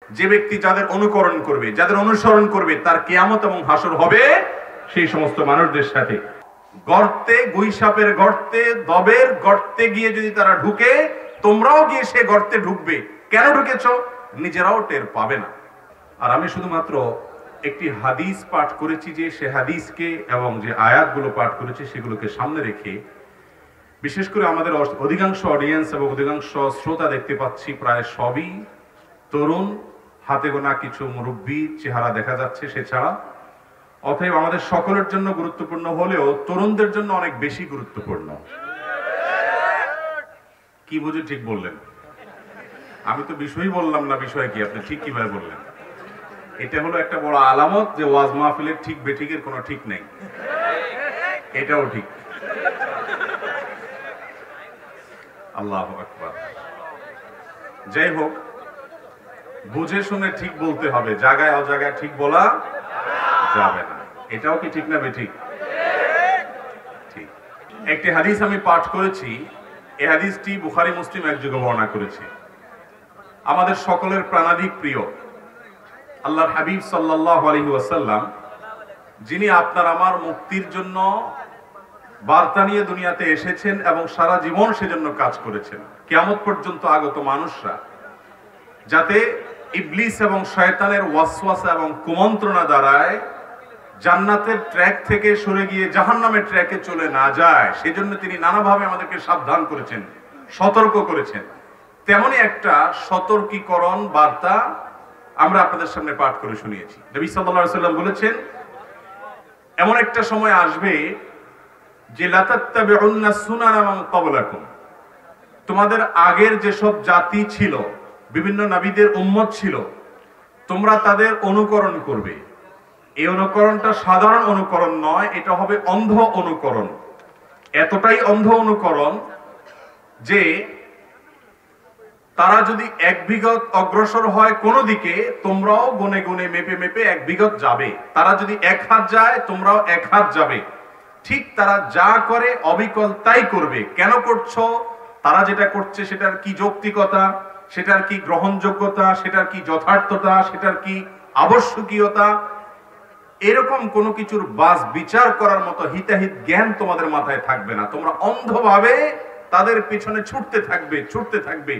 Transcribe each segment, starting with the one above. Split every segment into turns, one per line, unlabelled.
যে ব্যক্তি যাদের অনুকরণ করবে, যাদের অনুসরণ করবে, তার কিয়ামত এবং হাসর হবে সেই সমস্ত মানুষদের সাথে। গর্তে, গুইসাপের গর্তে, দবের গর্তে গিয়ে যদি তারা ঢুকে, তোমরাও গিয়ে সে গর্তে ঢুকবে। কেন ঢুকেছো? নিজেরাও টের পাবে না। আর আমি শুধুমাত্র একটি হাদিস পাঠ করেছি, যে সে হাদিসকে এবং যে আয়াতগুলো পাঠ করেছি সেগুলোকে সামনে রেখে, বিশেষ করে আমাদের অধিকাংশ অডিয়েন্স এবং অধিকাংশ শ্রোতা দেখতে পাচ্ছি প্রায় সবই তরুণ, হাতে গোনা কিছু মুরব্বী চেহারা দেখা যাচ্ছে সে ছাড়া। অতএব আমাদের সকলের জন্য গুরুত্বপূর্ণ হলেও তরুণদের জন্য অনেক বেশি গুরুত্বপূর্ণ। কি বুঝে ঠিক বললেন? আমি তো বিষয়ই বললাম না, বিষয় কি আপনি ঠিক কিভাবে বললেন? এটা হলো একটা বড় আলামত যে ওয়াজ মাহফিলের ঠিক বেঠিকের কোনো ঠিক নেই। এটাও ঠিক। আল্লাহু আকবার। যাই হোক, বুঝে শুনে ঠিক বলতে হবে, জায়গায় অজায়গায় ঠিক বলা যাবে না। এটাও কি ঠিক না বেঠিক? ঠিক। একটি হাদিস আমি পাঠ করেছি, এই হাদিসটি বুখারী মুসলিম একযোগে বর্ণনা করেছে। আমাদের সকলের প্রাণাধিক প্রিয় আল্লাহর হাবিব সাল্লাল্লাহু আলাইহি ওয়াসাল্লাম, যিনি আপনার আমার মুক্তির জন্য বার্তা নিয়ে দুনিয়াতে এসেছেন এবং সারা জীবন সেজন্য কাজ করেছেন, কিয়ামত পর্যন্ত আগত মানুষরা যাতে ইবলিস এবং শয়তানের ওয়াসওয়াসা এবং কুমন্ত্রণা দ্বারায় জান্নাতের ট্র্যাক থেকে সরে গিয়ে জাহান্নামের ট্র্যাকে চলে না যায়, সেজন্য তিনি নানাভাবে আমাদেরকে সাবধান করেছেন, সতর্ক করেছেন। তেমনই একটা সতর্কীকরণ বার্তা আমরা আপনাদের সামনে পাঠ করে শুনিয়েছি। নবী সাল্লাল্লাহু আলাইহি ওয়াসাল্লাম বলেছেন, এমন একটা সময় আসবে যে লাতাত্তাবিউন্না সুনানা মান ক্বাবলাকুম, তোমাদের আগের যেসব জাতি ছিল, বিভিন্ন নবীদের উম্মত ছিল, তোমরা তাদের অনুকরণ করবে। এই অনুকরণটা সাধারণ অনুকরণ নয়, এটা হবে অন্ধ অনুকরণ। এতটাই অন্ধ অনুকরণ যে তারা যদি এক বিগত অগ্রসর হয় কোনো দিকে, তোমরাও গুনে গুনে মেপে মেপে এক বিগত যাবে। তারা যদি এক হাত যায়, তোমরাও এক হাত যাবে। ঠিক তারা যা করে অবিকল তাই করবে। কেন করছো? তারা যেটা করছে সেটার কি যৌক্তিকতা, সেটার কি গ্রহণযোগ্যতা, সেটার কি যথার্থতা, সেটার কি আবশ্যকীয়তা, এরকম কোনো কিছুর বাস বিচার করার মতো হিতাহিত জ্ঞান তোমাদের মাথায় থাকবে না। তোমরা অন্ধভাবে তাদের পিছনে ছুটতে থাকবে, ছুটতে থাকবে।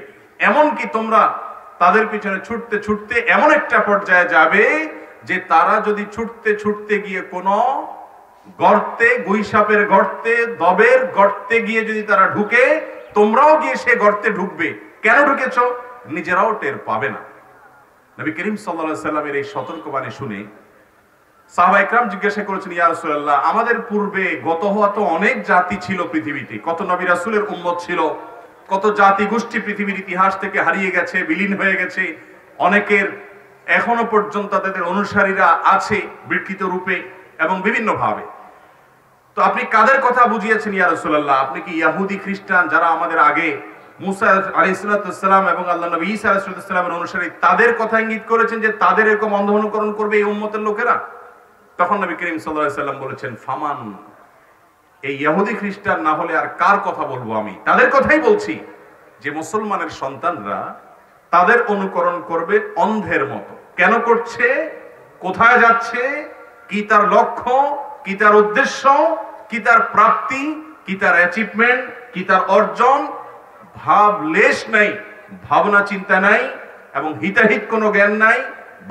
এমনকি তোমরা তাদের পিছনে ছুটতে ছুটতে এমন একটা পর্যায়ে যাবে যে তারা যদি ছুটতে ছুটতে গিয়ে কোনো গর্তে, গুইসাপের গর্তে, দবের গর্তে গিয়ে যদি তারা ঢুকে, তোমরাও গিয়ে সে গর্তে ঢুকবে। কেন ঢুকেছো? নিজেরাও টের পাবে না। নবী করিম সাল্লাল্লাহু আলাইহি সাল্লামের এই সতর্কবাণী শুনে সাহাবা ইকরাম জিজ্ঞাসা করেছেন, ইয়া রাসূলুল্লাহ, আমাদের পূর্বে গত হওয়া তো অনেক জাতি ছিল পৃথিবীতে, কত নবী রাসূলের উম্মত ছিল, কত জাতি গোষ্ঠী পৃথিবীর ইতিহাস থেকে হারিয়ে গেছে, বিলীন হয়ে গেছে। অনেকের এখনো পর্যন্ত তাদের অনুসারীরা আছে বিকৃত রূপে এবং বিভিন্ন ভাবে। তো আপনি কাদের কথা বুঝিয়েছেন ইয়া রাসূলুল্লাহ? আপনি কি ইহুদি খ্রিস্টান যারা আমাদের আগে মুসা আলাইহিস সালাম এবং আল্লাহর নবী ঈসা আলাইহিস সালামের অনুসারী, তাদের কথা ইঙ্গিত করেছেন যে তাদের এরকম অন্ধ অনুকরণ করবে এই উম্মতের লোকেরা? তখন নবী করিম সাল্লাল্লাহু আলাইহি সাল্লাম বলেছেন, ফামান, এই ইহুদি খ্রিস্টান না হলে আর কার কথা বলবো? আমি তাদের কথাই বলছি যে মুসলমানের সন্তানরা তাদের অনুকরণ করবে অন্ধের মতো। কেন করছে? কোথায় যাচ্ছে? কি তার লক্ষ্য, কি তার উদ্দেশ্য, কি তার প্রাপ্তি, কি তার অ্যাচিভমেন্ট, কি তার অর্জন, ভাব লেশ নাই, ভাবনা চিন্তা নাই এবং হিতাহিত কোনো জ্ঞান নাই,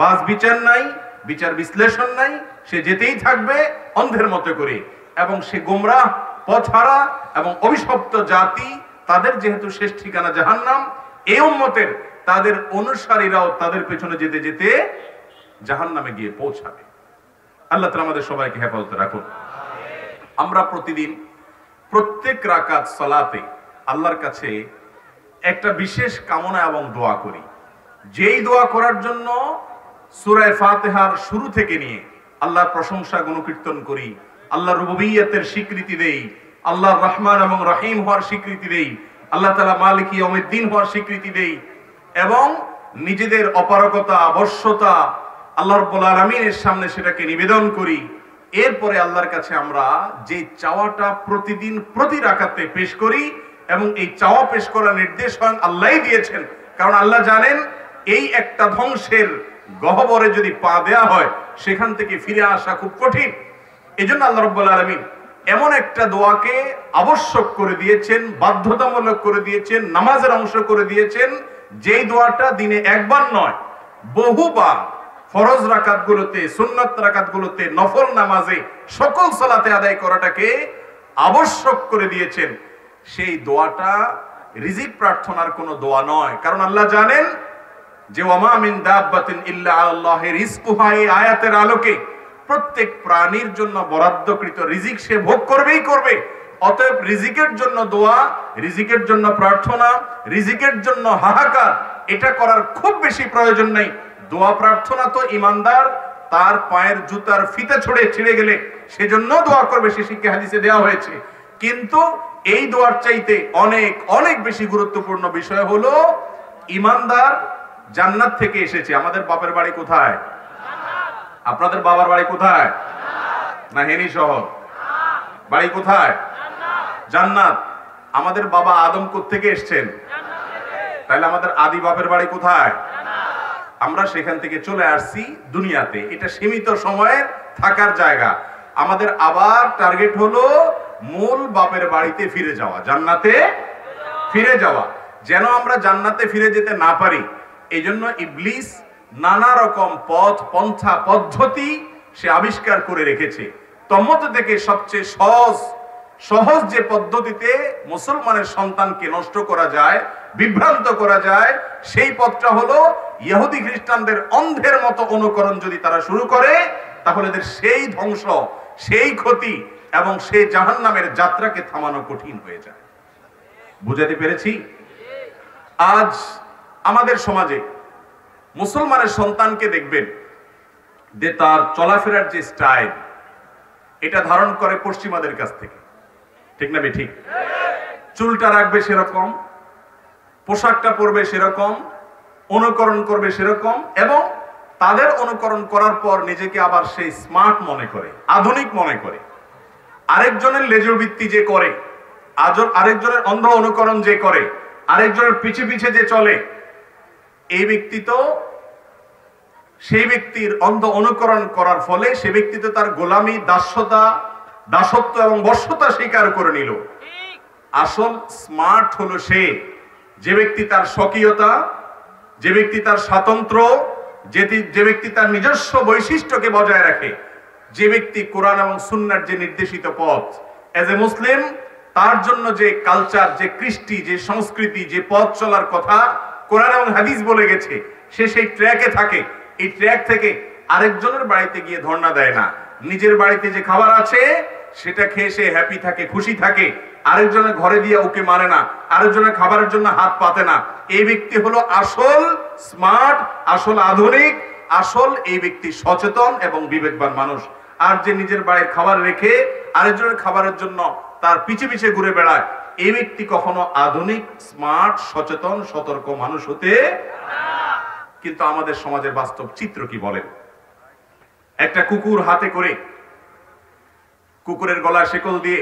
বাস বিচার নাই, বিচার বিশ্লেষণ নাই। সে যেতেই থাকবে অন্ধের মতো করে। এবং সে গোমরাহ, পথহারা এবং অভিশপ্ত জাতি, তাদের যেহেতু শেষ ঠিকানা জাহান্নাম, এই উম্মতের তাদের অনুসারীরাও তাদের পেছনে যেতে যেতে জাহান্নামে গিয়ে পৌঁছাবে। আল্লাহ তাআলা আমাদের সবাইকে হেফাজতে রাখুন। আমরা প্রতিদিন প্রত্যেক রাকাত সালাতে আল্লাহর কাছে একটা বিশেষ কামনা এবং দোয়া করি, যেই দোয়া করার জন্য সূরা ফাতিহার শুরু থেকে নিয়ে আল্লাহর প্রশংসা গুণকীর্তন করি, আল্লাহর রুবুবিয়্যতের স্বীকৃতি দেই, আল্লাহর রহমান এবং রহিম হওয়ার স্বীকৃতি দেই, আল্লাহ তাআলা মালিক ইয়াউমিদ্দিন হওয়ার স্বীকৃতি দেই এবং নিজেদের অপারগতা, অবশ্যতা আল্লাহ রাব্বুল আলামিনের সামনে সেটাকে নিবেদন করি। এরপরে আল্লাহর কাছে আমরা যে চাওয়াটা প্রতিদিন প্রতি রাকাতে পেশ করি, এবং এই চাওয়া পেশ করার নির্দেশ স্বয়ং আল্লাহই দিয়েছেন। কারণ আল্লাহ জানেন এই একটা ধ্বংসের গহ্বরে যদি পা দেয়া হয়, সেখান থেকে ফিরে আসা খুব কঠিন। এজন্য আল্লাহ রাব্বুল আলামিন এমন একটা দোয়াকে আবশ্যক করে দিয়েছেন, বাধ্যতামূলক করে দিয়েছেন, নামাজের অংশ করে দিয়েছেন, যেই দোয়াটা দিনে একবার নয়, বহুবার ফরজ রাকাতগুলোতে, সুন্নাত রাকাতগুলোতে, নফল নামাজে, সকল সালাতে আদায় করাটাকে আবশ্যক করে দিয়েছেন। সেই দোয়াটা রিজিক প্রার্থনার কোনো দোয়া নয়, কারণ আল্লাহ জানেন যে ওয়ামা মিন দাব্বাতিন ইল্লা আলাল্লাহি রিজকুহা, এই আয়াতের আলোকে প্রত্যেক প্রাণীর জন্য বরাদ্দকৃত রিজিক সে ভোগ করবেই করবে। অতএব রিজিকের জন্য দোয়া, রিজিকের জন্য প্রার্থনা, রিজিকের জন্য হাহাকার, এটা করার খুব বেশি প্রয়োজন নেই। দোয়া প্রার্থনা তো ইমানদার তার পায়ের জুতার ফিতা ছিঁড়ে গেলে সেজন্য দোয়া করবে, সে শিক্ষা হাদিসে দেওয়া হয়েছে। কিন্তু এই দোয়ার চাইতে অনেক অনেক বেশি গুরুত্বপূর্ণ বিষয় হলো ইমানদার জান্নাত থেকে এসেছে। আমাদের বাপের বাড়ি কোথায়? আপনাদের বাবার বাড়ি কোথায়? না হেনি শহর? বাড়ি কোথায়? জান্নাত। আমাদের বাবা আদম কোত্থেকে এসেছেন? তাহলে আমাদের আদি বাপের বাড়ি কোথায়? আমরা সেখান থেকে চলে আসছি দুনিয়াতে। এটা সীমিত সময়ের থাকার জায়গা। আমাদের আবার টার্গেট হলো মূল বাপের বাড়িতে ফিরে যাওয়া, জান্নাতে ফিরে যাওয়া। যেন আমরা জান্নাতে ফিরে যেতে না পারি, এই জন্য ইবলিস নানা রকম পথ পন্থা পদ্ধতি সে আবিষ্কার করে রেখেছে। তন্মধ্যে থেকে সবচেয়ে সহজ যে পদ্ধতিতে মুসলমানের সন্তানকে নষ্ট করা যায়, বিভ্রান্ত করা যায়, সেই পথটা হলো ইহুদি খ্রিস্টানদের অন্ধের মতো অনুকরণ যদি তারা শুরু করে, তাহলে এদের সেই ধ্বংস, সেই ক্ষতি এবং সেই জাহান্নামের যাত্রাকে থামানো কঠিন হয়ে যায়। বুঝাতে পেরেছি? আজ আমাদের সমাজে মুসলমানের সন্তানকে দেখবেন যে তার চলাফেরার যে স্টাইল, এটা ধারণ করে পশ্চিমাদের কাছ থেকে। ঠিক না ঠিক? চুলটা রাখবে সেরকম, পোশাকটা পরবে সেরকম, অনুকরণ করবে সেরকম, এবং তাদের অনুকরণ করার পর নিজেকে আবার সেই স্মার্ট মনে করে, আধুনিক মনে করে। আরেকজনের লেজবৃত্তি যে করে, আরেকজনের অন্ধ অনুকরণ যে করে, আরেকজনের পিছে পিছে যে চলে, এই ব্যক্তি তো সেই ব্যক্তির অন্ধ অনুকরণ করার ফলে সে ব্যক্তি তো তার গোলামি, দাসত্ব এবং বশ্যতা স্বীকার করে নিল। আসল স্মার্ট হলো সে, যে ব্যক্তি তার স্বকীয়তা, যে ব্যক্তি তার স্বাতন্ত্র্য, যে ব্যক্তি তার নিজস্ব বৈশিষ্ট্যকে বজায় রাখে, যে ব্যক্তি কোরআন এবং সুন্নাহর যে নির্দেশিত পথ, এজ এ মুসলিম তার জন্য যে কালচার, যে কৃষ্টি, যে সংস্কৃতি, যে পথ চলার কথা কোরআন এবং হাদিস বলে গেছে, সে সেই ট্র্যাকে থাকে। এই ট্র্যাক থেকে আরেকজনের বাড়িতে গিয়ে ধর্ণা দেয় না। নিজের বাড়িতে যে খাবার আছে সেটা খেয়ে সে হ্যাপি থাকে, খুশি থাকে। আরেকজনের ঘরে দিয়ে ওকে মানে না, আরেকজনের খাবারের জন্য হাত পাতে না। এই ব্যক্তি হলো আসল স্মার্ট, আসল আধুনিক, আসল এই ব্যক্তি সচেতন এবং বিবেকবান মানুষ। আর যে নিজের বাড়ির খাবার রেখে আরেকজনের খাবারের জন্য তার পিছে পিছে ঘুরে বেড়ায়, এই ব্যক্তি কখনো আধুনিক, স্মার্ট, সচেতন, সতর্ক মানুষ হতে। কিন্তু আমাদের সমাজের বাস্তব চিত্র কি বলেন? একটা কুকুর হাতে করে, কুকুরের গলায় শেকল দিয়ে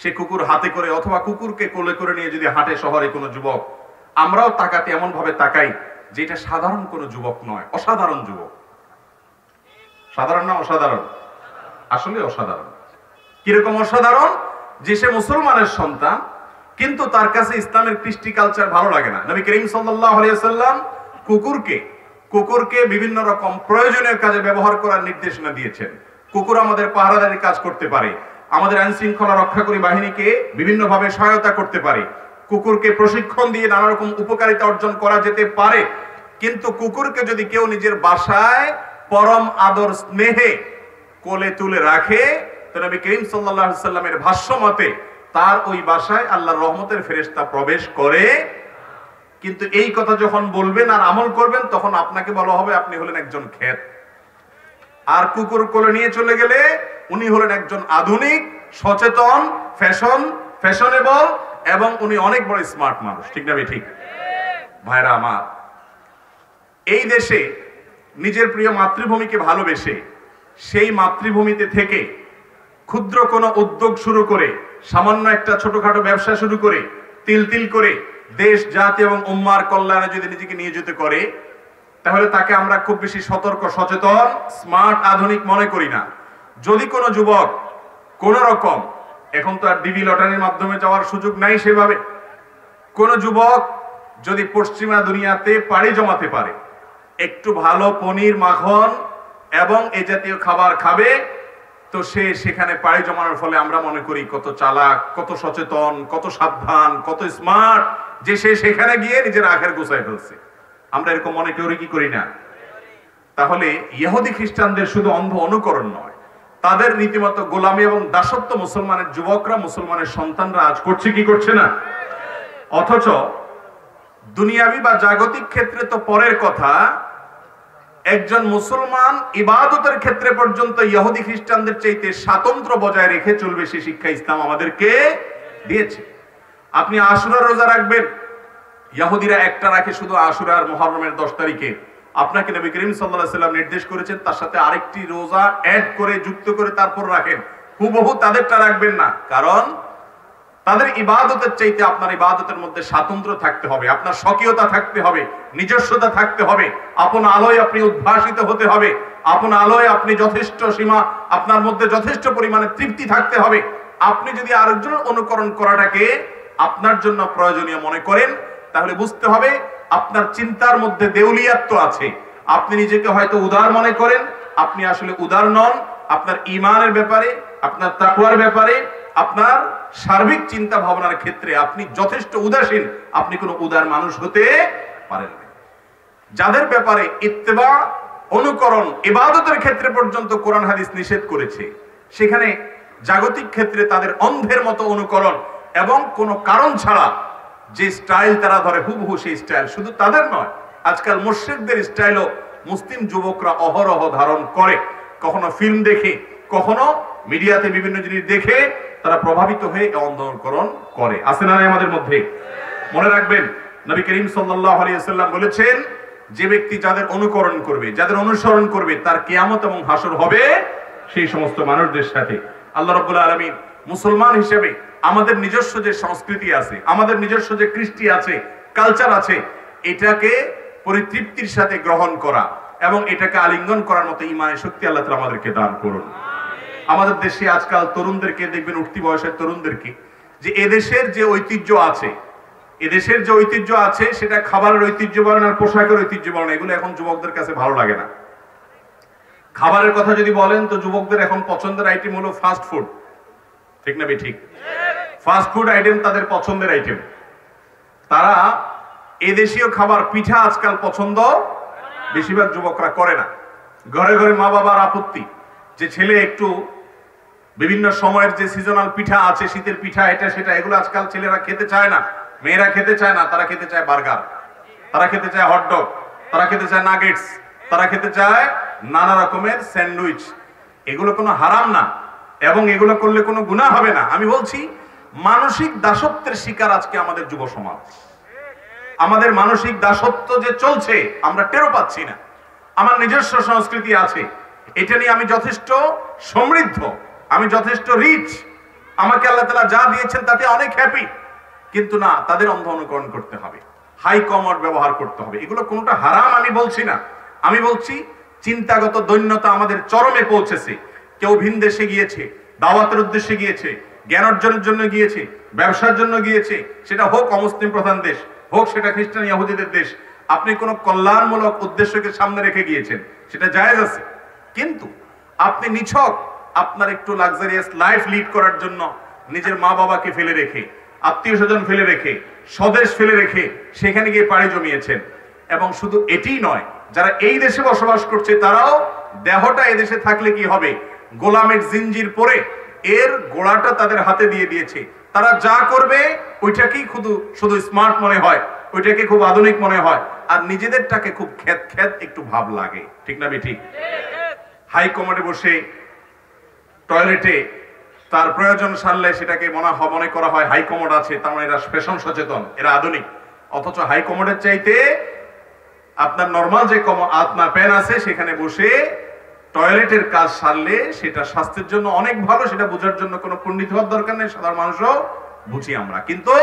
সে কুকুর হাতে করে অথবা কুকুরকে কোলে করে নিয়ে যদি হাঁটে শহরে কোনো যুবক, আমরাও তাকাতে এমন ভাবে তাকাই যে এটা সাধারণ কোনো যুবক নয়, অসাধারণ যুবক। সাধারণ না অসাধারণ? আসলে অসাধারণ। কিরকম অসাধারণ? যে সে মুসলমানের সন্তান, কিন্তু তার কাছে ইসলামের কৃষ্টি কালচার ভালো লাগে না। নবী করিম সাল্লাল্লাহু আলাইহি ওয়াসাল্লাম কুকুরকে বিভিন্ন রকম প্রয়োজনীয় কাজে ব্যবহার করার নির্দেশনা দিয়েছেন। কুকুর আমাদের পাহারাদারির কাজ করতে পারে, আমাদের আইন শৃঙ্খলা রক্ষাকারী বাহিনীকে বিভিন্নভাবে সহায়তা করতে পারে, কুকুরকে প্রশিক্ষণ দিয়ে নানা রকম উপকারিতা অর্জন করা যেতে পারে। কিন্তু কুকুরকে যদি কেউ নিজের বাসায় পরম আদর স্নেহে কোলে তুলে রাখে, তো নবী করিম সাল্লাল্লাহু আলাইহি ওয়াসাল্লামের ভাষ্য মতে তার ওই বাসায় আল্লাহর রহমতের ফেরেশতা প্রবেশ করে। কিন্তু এই কথা যখন বলবেন আর আমল করবেন, তখন আপনাকে বলা হবে আপনি হলেন একজন খেত। আর কুকুর কোলে নিয়ে চলে গেলে উনি হলেন একজন আধুনিক, সচেতন, ফ্যাশনেবল এবং উনি অনেক বড় স্মার্ট মানুষ। ঠিক না ঠিক? ভাইরা আমার, এই দেশে নিজের প্রিয় মাতৃভূমিকে ভালোবেসে সেই মাতৃভূমিতে থেকে ক্ষুদ্র কোনো উদ্যোগ শুরু করে, সামান্য একটা ছোটখাটো ব্যবসা শুরু করে, তিল তিল করে দেশ, জাতি এবং উম্মার কল্যাণে যদি নিজেকে নিয়োজিত করে, তাহলে তাকে আমরা খুব বেশি সতর্ক, সচেতন, স্মার্ট, আধুনিক মনে করি না। যদি কোনো যুবক কোন রকম, এখন তো আর ডিবি লটারির মাধ্যমে যাওয়ার সুযোগ নাই সেভাবে, কোন যুবক যদি পশ্চিমা দুনিয়াতে পাড়ি জমাতে পারে, একটু ভালো পনির, মাখন এবং এই জাতীয় খাবার খাবে, তো সে সেখানে পাড়ি জমানোর ফলে আমরা মনে করি কত চালাক, কত সচেতন, কত সাবধান, কত স্মার্ট, যে সে সেখানে গিয়ে নিজের আখের গোছায় ফেলছে। আমরা এরকম মনে কি করি না? তাহলে ইহুদি খ্রিস্টানদের শুধু অন্ধ অনুকরণ নয়, তাদের রীতিমতো গোলামি এবং দাসত্ব মুসলমানের যুবকরা, মুসলমানের সন্তানরা আজ করছে কি করছে না? অথচ দুনিয়াবি বা জাগতিক ক্ষেত্রে তো পরের কথা, একজন মুসলমান ইবাদতের ক্ষেত্রে পর্যন্ত ইহুদি খ্রিস্টানদের চাইতে স্বাতন্ত্র্য বজায় রেখে চলবে, সে শিক্ষা ইসলাম আমাদেরকে দিয়েছে। আপনি আশুরার রোজা রাখবেন, ইহুদিরা একটা রাখে শুধু আশুরার মুহররমের 10 তারিখে। আপনাকে নবী করিম সাল্লাল্লাহু আলাইহি ওয়াসাল্লাম নির্দেশ করেছেন তার সাথে আরেকটি রোজা অ্যাড করে, যুক্ত করে তারপর রাখেন। হুবহু তাদেরটা রাখবেন না, কারণ তাদের ইবাদতের চাইতে আপনার ইবাদতের মধ্যে স্বাতন্ত্র্য থাকতে হবে, আপনার স্বকীয়তা থাকতে হবে, নিজস্বতা থাকতে হবে, আপন আলোয় আপনি উদ্ভাসিত হতে হবে, আপন আলোয় আপনি যথেষ্ট সীমা, আপনার মধ্যে যথেষ্ট পরিমাণে তৃপ্তি থাকতে হবে। আপনি যদি আরেকজনের অনুকরণ করাটাকে আপনার জন্য প্রয়োজনীয় মনে করেন, তাহলে বুঝতে হবে আপনার চিন্তার মধ্যে দেউলিয়াত্ব আছে। আপনি নিজেকে হয়তো উদার মনে করেন, আপনি আসলে উদার নন। আপনার ঈমানের ব্যাপারে, আপনার তাকওয়ার ব্যাপারে, আপনার সার্বিক চিন্তা ভাবনার ক্ষেত্রে আপনি যথেষ্ট উদাসীন, আপনি কোনো উদার মানুষ হতে পারেন না। যাদের ব্যাপারে ইত্তেবা, অনুকরণ, ইবাদতের ক্ষেত্রে পর্যন্ত কোরআন হাদিস নিষেধ করেছে, সেখানে জাগতিক ক্ষেত্রে তাদের অন্ধের মতো অনুকরণ এবং কোনো কারণ ছাড়া যে স্টাইল তারা ধরে হুবহু সেই স্টাইল, শুধু তাদের নয়, আজকাল মুশরিকদের স্টাইলও মুসলিম যুবকরা অহরহ ধারণ করে। কখনো ফিল্ম দেখে, কখনো মিডিয়াতে বিভিন্ন জিনিস দেখে তারা প্রভাবিত হয়ে অন্ধ অনুকরণ করে। আছে না আমাদের মধ্যে? মনে রাখবেন, নবী করিম সাল্লাল্লাহু আলাইহি ওয়াসাল্লাম বলেছেন, যে ব্যক্তি যাদের অনুকরণ করবে, যাদের অনুসরণ করবে, তার কিয়ামত এবং হাসর হবে সেই সমস্ত মানুষদের সাথে। আল্লাহ রাব্বুল আলামিন মুসলমান হিসেবে আমাদের নিজস্ব যে সংস্কৃতি আছে, আমাদের নিজস্ব যে কৃষ্টি আছে, কালচার আছে, এটাকে পরিতৃপ্তির সাথে গ্রহণ করা এবং এটাকে আলিঙ্গন করার মতো ঈমানের শক্তি আল্লাহ তাআলা আমাদেরকে দান করুন। আমাদের দেশে আজকাল তরুণদেরকে দেখবেন, উঠতি বয়সের তরুণদেরকে, যে এদেশের যে ঐতিহ্য আছে, এদেশের যে ঐতিহ্য আছে, সেটা খাবারের ঐতিহ্য বলেন আর পোশাকের ঐতিহ্য বলেন, এগুলো এখন যুবকদের কাছে ভালো লাগে না। খাবারের কথা যদি বলেন, তো যুবকদের এখন পছন্দের আইটেম হলো ফাস্ট ফুড। ঠিক না ঠিক? ফাস্ট ফুড আইটেম তাদের পছন্দের আইটেম। তারা এদেশীয় খাবার, পিঠা আজকাল পছন্দ বেশিরভাগ যুবকরা করে না। ঘরে ঘরে মা বাবার আপত্তি যে ছেলে একটু বিভিন্ন সময়ের যে সিজনাল পিঠা আছে, শীতের পিঠা, এটা সেটা, এগুলো আজকাল ছেলেরা খেতে চায় না, মেয়েরা খেতে চায় না। তারা খেতে চায় বার্গার, তারা খেতে চায় হটডগ, তারা খেতে চায় নাগেটস, তারা খেতে চায় নানা রকমের স্যান্ডউইচ। এগুলো কোনো হারাম না এবং এগুলো করলে কোনো গুনাহ হবে না। আমি বলছি, মানসিক দাসত্বের শিকার আজকে আমাদের যুব সমাজ। আমাদের মানসিক দাসত্ব যে চলছে আমরা টেরও পাচ্ছি না। আমার নিজস্ব সংস্কৃতি আছে, এটা নিয়ে আমি যথেষ্ট সমৃদ্ধ, আমি যথেষ্ট রিচ, আমাকে আল্লাহ তাআলা যা দিয়েছেন তাতে অনেক হ্যাপি। কিন্তু না, তাদের অন্ধ অনুকরণ করতে হবে, হাই কমোড ব্যবহার করতে হবে। এগুলো কোনটা হারাম আমি বলছি না, আমি বলছি চিন্তাগত দৈন্যতা আমাদের চরমে পৌঁছেছে। কেউ ভিন দেশে গিয়েছে, দাওয়াতের উদ্দেশ্যে গিয়েছে, জ্ঞান অর্জনের জন্য গিয়েছে, ব্যবসার জন্য গিয়েছে, সেটা হোক অমুসলিম প্রধান দেশ, হোক সেটা খ্রিস্টান ইহুদিদের দেশ। আপনি কোনো কল্যাণমূলক উদ্দেশ্যকে সামনে রেখে গিয়েছেন, সেটা জায়েজ আছে। কিন্তু আপনি নিছক আপনার একটু লাক্সারিয়াস লাইফ লিড করার জন্য নিজের মা বাবাকে ফেলে রেখে, আত্মীয় স্বজন ফেলে রেখে, স্বদেশ ফেলে রেখে সেখানে গিয়ে পাড়ি জমিয়েছেন। এবং শুধু এটিই নয়, যারা এই দেশে বসবাস করছে তারাও দেহটা এদেশে থাকলে কি হবে, গোলামের জিঞ্জির পরে এর গোড়াটা তাদের হাতে দিয়ে দিয়েছে। তারা যা করবে ওইটাকেই শুধু স্মার্ট মনে হয়, ওইটাকে খুব আধুনিক মনে হয়, আর নিজেদেরটাকে খুব খ্যাত একটু ভাব লাগে। ঠিক না ঠিক? হাই কমোডে বসে টয়লেটে তার প্রয়োজন সারলে সেটাকে মনে করা হয় হাই কমোড আছে, তার মানে এরা ফ্যাশন সচেতন, এরা আধুনিক। অথচ হাই কমোডের চাইতে আপনার নরমাল যে আপনার প্যান আছে সেখানে বসে টয়লেটের কাজ সারলে সেটা স্বাস্থ্যের জন্য অনেক ভালো। সেটা বোঝার জন্য কোনো পণ্ডিত হওয়ার দরকার নেই, সাধারণ মানুষও বুঝি আমরা। কিন্তু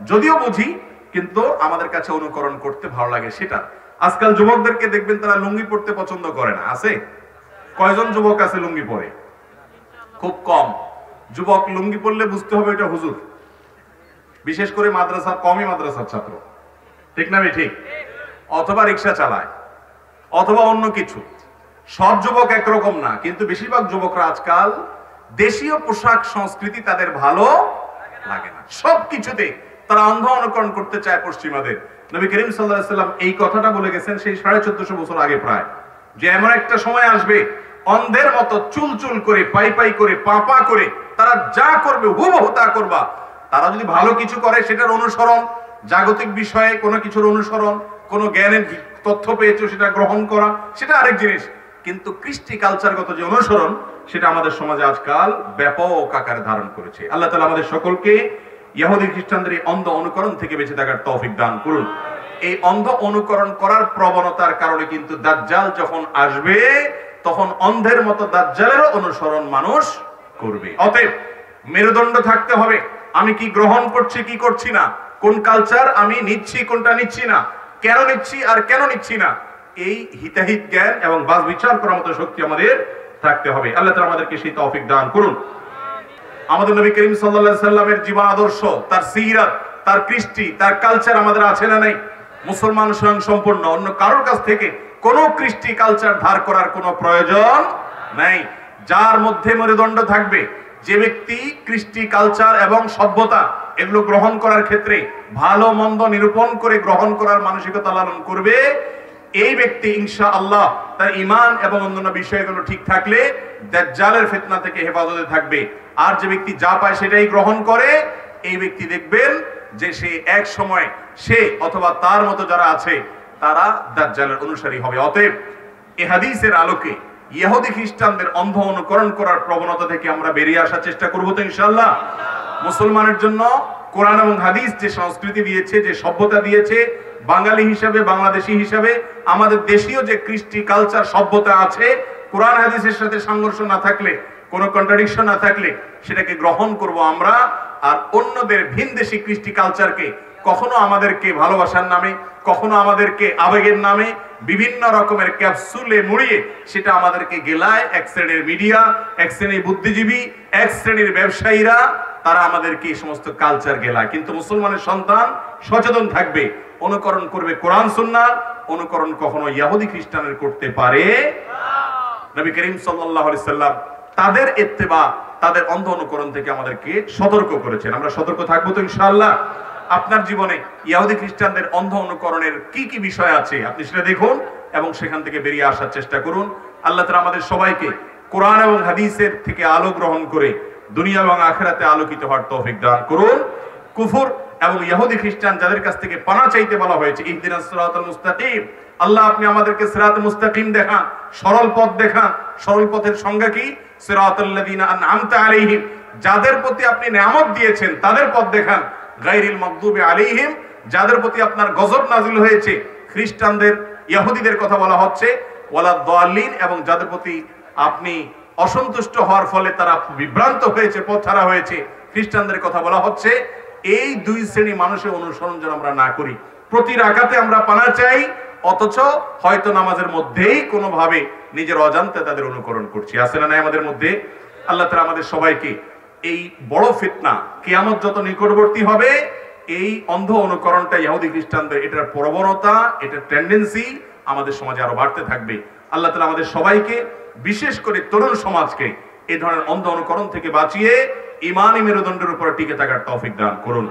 যদিও বুঝি, কিন্তু আমাদের কাছে অনুকরণ করতে ভালো লাগে সেটা। আজকাল যুবকদেরকে দেখবেন তারা লুঙ্গি পরতে পছন্দ করে না। আছে? কয়জন যুবক আছে লুঙ্গি পরে? খুব কম। যুবক লুঙ্গি পরলে বুঝতে হবে এটা হুজুর, বিশেষ করে মাদ্রাসার, কমই মাদ্রাসার ছাত্র, ঠিক না ঠিক? অথবা রিক্সা চালায় অথবা অন্য কিছু। সব যুবক একরকম না, কিন্তু বেশিরভাগ যুবকরা আজকাল দেশীয় পোশাক সংস্কৃতি তাদের ভালো লাগে না। সবকিছুতে তারা অন্ধ অনুকরণ করতে চায় পশ্চিমাদের। নবী করিম সাল্লাল্লাহু আলাইহি সাল্লাম এই কথাটা বলে গেছেন সেই 1450 বছর আগে প্রায়, যে এমন একটা সময় আসবে অন্ধের মতো চুল চুল করে, পাই পাই করে, পা পা করে তারা যা করবে হুবহু তা করবা। তারা যদি ভালো কিছু করে সেটার অনুসরণ, জাগতিক বিষয়ে কোনো কিছুর অনুসরণ, কোনো জ্ঞানের তথ্য পেয়েছো সেটা গ্রহণ করা, সেটা আরেক জিনিস। কিন্তু কৃষ্টি কালচারগত যে অনুসরণ, সেটা আমাদের সমাজে আজকাল ব্যাপক আকারে ধারণ করেছে। আল্লাহ তাআলা আমাদের সকলকে ইহুদি খ্রিস্টানদের এই অন্ধ অনুকরণ থেকে বেঁচে থাকার তৌফিক দান করুন। এই অন্ধ অনুকরণ করার প্রবণতার কারণে কিন্তু দাজ্জাল যখন আসবে তখন অন্ধের মতো দাজ্জালেরও অনুসরণ মানুষ করবে। অতএব মেরুদণ্ড থাকতে হবে, আমি কি গ্রহণ করছি কি করছি না, কোন কালচার আমি নিচ্ছি কোনটা নিচ্ছি না, কেন নিচ্ছি আর কেন নিচ্ছি না, এই হিতাহিত জ্ঞান এবং বাস বিচার করার মতো শক্তি আমাদের থাকতে হবে। আল্লাহ তাআলা আমাদেরকে সেই তৌফিক দান করুন। আমাদের নবী করিম সাল্লাল্লাহু আলাইহি সাল্লামের জীবন আদর্শ, তার সিরাত, তার কৃষ্টি, তার কালচার আমাদের আছে না নাই? মুসলমান স্বয়ং সম্পূর্ণ, অন্য কারোর কাছ থেকে কোনো কৃষ্টি কালচার ধার করার কোনো প্রয়োজন নাই। যার মধ্যে মেরুদণ্ড থাকবে, যে ব্যক্তি কৃষ্টি কালচার এবং সভ্যতা এগুলো গ্রহণ করার ক্ষেত্রে ভালো মন্দ নিরূপণ করে গ্রহণ করার মানসিকতা লালন করবে, এই ব্যক্তি ইনশাআল্লাহ তার ঈমান এবং অন্যান্য বিষয়গুলো ঠিক থাকলে দাজ্জালের ফিতনা থেকে হেফাজতে থাকবে। আর যে ব্যক্তি যা পায় সেটাই গ্রহণ করে, এই ব্যক্তি দেখবেন যে সে এক সময় সে অথবা তার মতো যারা আছে তারা দাজ্জালের অনুসারী হবে। অতএব এই হাদিসের আলোকে ইহুদি খ্রিস্টানদের অন্ধ অনুকরণ করার প্রবণতা থেকে আমরা বেরিয়ে আসার চেষ্টা করব তো ইনশাআল্লাহ। মুসলমানের জন্য কোরআন এবং হাদিস যে সংস্কৃতি দিয়েছে, যে সভ্যতা দিয়েছে, বাঙালি হিসাবে, বাংলাদেশী হিসাবে আমাদের দেশীয় যে কৃষ্টি কালচার সভ্যতা আছে, কোরআন হাদিসের সাথে সংঘর্ষ না থাকলে, কোনো কন্ট্রাডিকশন না থাকলে সেটাকে গ্রহণ করব আমরা। আর অন্যদের ভিনদেশী কৃষ্টি কালচারকে কখনো আমাদেরকে ভালোবাসার নামে, কখনো আমাদেরকে আবেগের নামে বিভিন্ন রকমের ক্যাপসুলে মুড়িয়ে সেটা আমাদেরকে গেলায় এক শ্রেণীর মিডিয়া, এক শ্রেণীর বুদ্ধিজীবী, এক শ্রেণীর ব্যবসায়ীরা, তারা আমাদেরকে এই সমস্ত কালচার গেলায়। কিন্তু মুসলমানের সন্তান সচেতন থাকবে, অনুকরণ করবে কোরআন সুন্নাহ, অনুকরণ কখনো ইহুদি খ্রিস্টানের করতে পারে না। নবী করিম সাল্লাল্লাহু আলাইহি সাল্লাম তাদের ইত্তেবা, তাদের অন্ধ অনুকরণ থেকে আমাদেরকে সতর্ক করেছেন। আমরা সতর্ক থাকবো তো ইনশাআল্লাহ। আপনার জীবনে ইহুদি খ্রিস্টানদের অন্ধ অনুকরণের কি কি বিষয় আছে আপনি সেটা দেখুন এবং সেখান থেকে বেরিয়ে আসার চেষ্টা করুন। আল্লাহ তাআলা আমাদের সবাইকে কোরআন এবং হাদিসের থেকে আলো গ্রহণ করে দুনিয়া এবং আখিরাতে আলোকিত হওয়ার তৌফিক দান করুন। কুফর এবং ইহুদি খ্রিস্টান যাদের কাছ থেকে পানা চাইতে বলা হয়েছে, ইহদিনাস সিরাতাল মুস্তাকিম, আল্লাহ আপনি আমাদেরকে সিরাত মুস্তাকিম দেখান, সরল পথ দেখান। সরল পথের সংজ্ঞা কি? সিরাতাল্লাযিনা আনআমতা আলাইহিম, যাদের প্রতি আপনি নিয়ামত দিয়েছেন তাদের পথ দেখান। গায়রিল মাগদুবি আলাইহিম, যাদের প্রতি আপনার গজব নাজিল হয়েছে, খ্রিস্টানদের, ইহুদিদের কথা বলা হচ্ছে, ওয়ালা দাল্লিন, এবং যাদের প্রতি আপনি অসন্তুষ্ট হওয়ার ফলে তারা বিভ্রান্ত হয়েছে, পথহারা হয়েছে, খ্রিস্টানদের কথা বলা হচ্ছে। এই দুই শ্রেণী মানুষের অনুসরণ যেন আমরা না করি। প্রতি রাকাতে আমরা পানা চাই, অথচ হয়তো নামাজের মধ্যেই কোনোভাবে নিজের অজান্তে তাদের অনুকরণ করছি। আছে না নাই আমাদের মধ্যে? আল্লাহ তাআলা আমাদের সবাইকে এই বড় ফিতনা, কিয়ামত যত নিকটবর্তী হবে, এই অন্ধ অনুকরণটা ইহুদি খ্রিস্টানদের, এটার প্রবণতা, এটার টেন্ডেন্সি আমাদের সমাজে আরো বাড়তে থাকবে। আল্লাহ তাআলা আমাদের সবাইকে, বিশেষ করে তরুণ সমাজকে এই ধরনের অন্ধ অনুকরণ থেকে বাঁচিয়ে ঈমানি মেরুদণ্ডের উপর টিকে থাকার তৌফিক দান করুন।